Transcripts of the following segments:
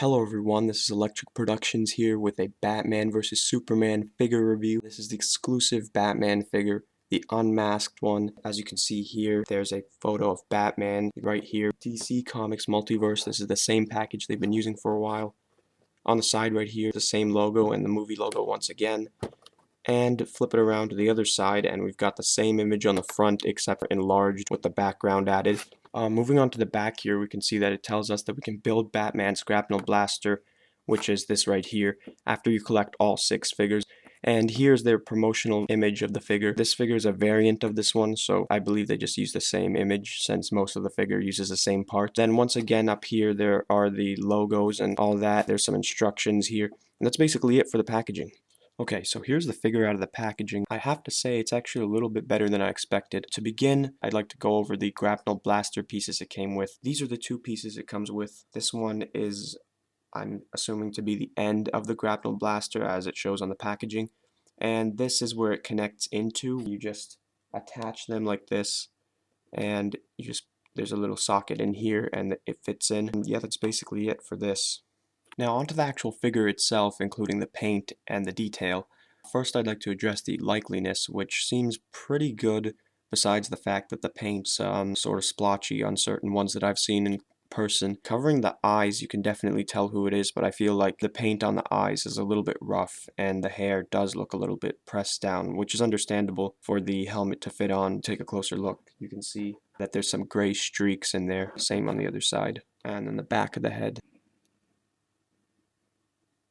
Hello everyone, this is Electric Productions here with a Batman vs Superman figure review. This is the exclusive Batman figure, the unmasked one. As you can see here, there's a photo of Batman right here. DC Comics Multiverse, this is the same package they've been using for a while. On the side right here, the same logo and the movie logo once again. And flip it around to the other side and we've got the same image on the front except enlarged with the background added. Moving on to the back here, we can see that it tells us that we can build Batman's grapnel blaster, which is this right here, after you collect all 6 figures. And here's their promotional image of the figure. This figure is a variant of this one, so I believe they just use the same image since most of the figure uses the same parts. Then once again up here there are the logos and all that. There's some instructions here, and that's basically it for the packaging. Okay, so here's the figure out of the packaging. I have to say it's actually a little bit better than I expected. To begin, I'd like to go over the grapnel blaster pieces it came with. These are the 2 pieces it comes with. This one is, I'm assuming, to be the end of the grapnel blaster as it shows on the packaging. And this is where it connects into. You just attach them like this, and there's a little socket in here and it fits in. And yeah, that's basically it for this. Now onto the actual figure itself, including the paint and the detail. First I'd like to address the likeliness, which seems pretty good besides the fact that the paint's sort of splotchy on certain ones that I've seen in person. Covering the eyes you can definitely tell who it is, but I feel like the paint on the eyes is a little bit rough and the hair does look a little bit pressed down, which is understandable for the helmet to fit on. Take a closer look. You can see that there's some gray streaks in there, same on the other side. And then the back of the head.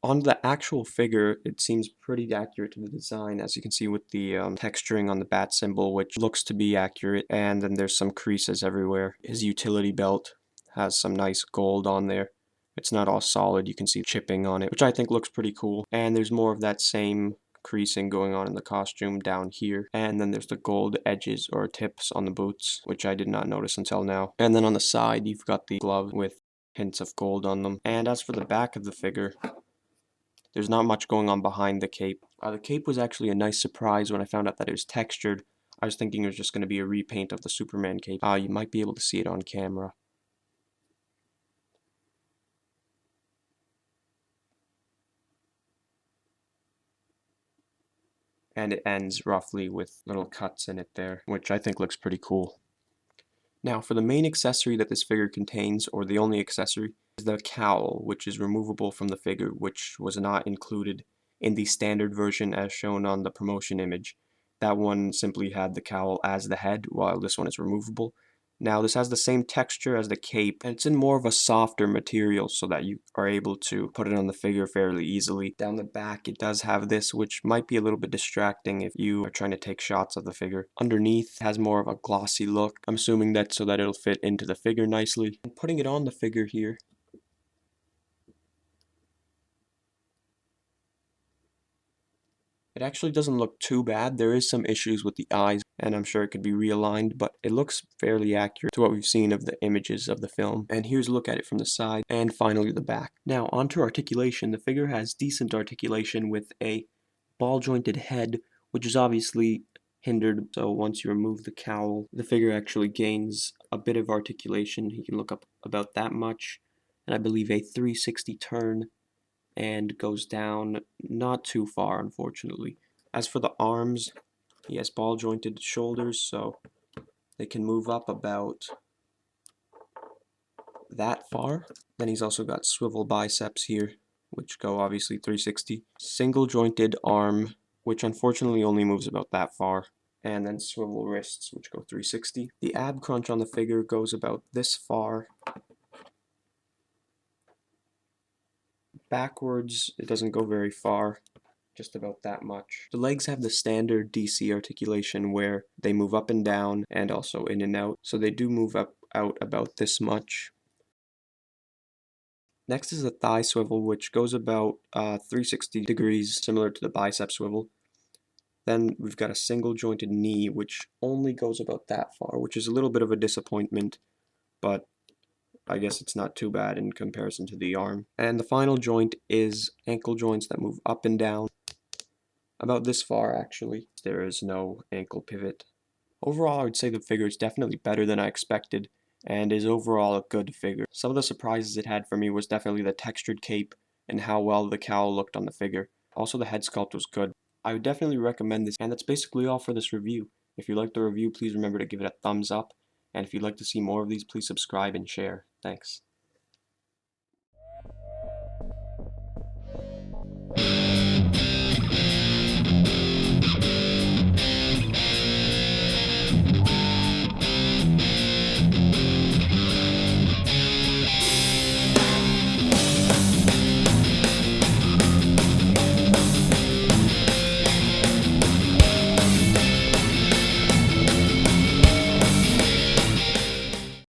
On the actual figure, it seems pretty accurate to the design, as you can see with the texturing on the bat symbol, which looks to be accurate, and then there's some creases everywhere. His utility belt has some nice gold on there. It's not all solid, you can see chipping on it, which I think looks pretty cool. And there's more of that same creasing going on in the costume down here. And then there's the gold edges or tips on the boots, which I did not notice until now. And then on the side, you've got the glove with hints of gold on them. And as for the back of the figure, there's not much going on behind the cape. The cape was actually a nice surprise when I found out that it was textured. I was thinking it was just going to be a repaint of the Superman cape. You might be able to see it on camera. And it ends roughly with little cuts in it there, which I think looks pretty cool. Now for the main accessory that this figure contains, or the only accessory, is the cowl, which is removable from the figure, which was not included in the standard version as shown on the promotion image. That one simply had the cowl as the head, while this one is removable. Now this has the same texture as the cape, and it's in more of a softer material so that you are able to put it on the figure fairly easily. Down the back it does have this, which might be a little bit distracting if you are trying to take shots of the figure. Underneath it has more of a glossy look. I'm assuming that's so that it'll fit into the figure nicely. And putting it on the figure here, it actually doesn't look too bad. There is some issues with the eyes, and I'm sure it could be realigned, but it looks fairly accurate to what we've seen of the images of the film. And here's a look at it from the side, and finally the back. Now, onto articulation. The figure has decent articulation with a ball-jointed head, which is obviously hindered, so once you remove the cowl, the figure actually gains a bit of articulation. He can look up about that much, and I believe a 360 turn, and goes down not too far, unfortunately. As for the arms, he has ball jointed shoulders, so they can move up about that far. Then he's also got swivel biceps here, which go obviously 360. Single jointed arm, which unfortunately only moves about that far. And then swivel wrists, which go 360. The ab crunch on the figure goes about this far. Backwards, it doesn't go very far, just about that much. The legs have the standard DC articulation where they move up and down and also in and out, so they do move out about this much. Next is the thigh swivel, which goes about 360 degrees, similar to the bicep swivel. Then we've got a single jointed knee, which only goes about that far, which is a little bit of a disappointment, but I guess it's not too bad in comparison to the arm. And the final joint is ankle joints that move up and down. About this far, actually. There is no ankle pivot. Overall, I would say the figure is definitely better than I expected, and is overall a good figure. Some of the surprises it had for me was definitely the textured cape and how well the cowl looked on the figure. Also, the head sculpt was good. I would definitely recommend this, and that's basically all for this review. If you liked the review, please remember to give it a thumbs up, and if you'd like to see more of these, please subscribe and share. Thanks.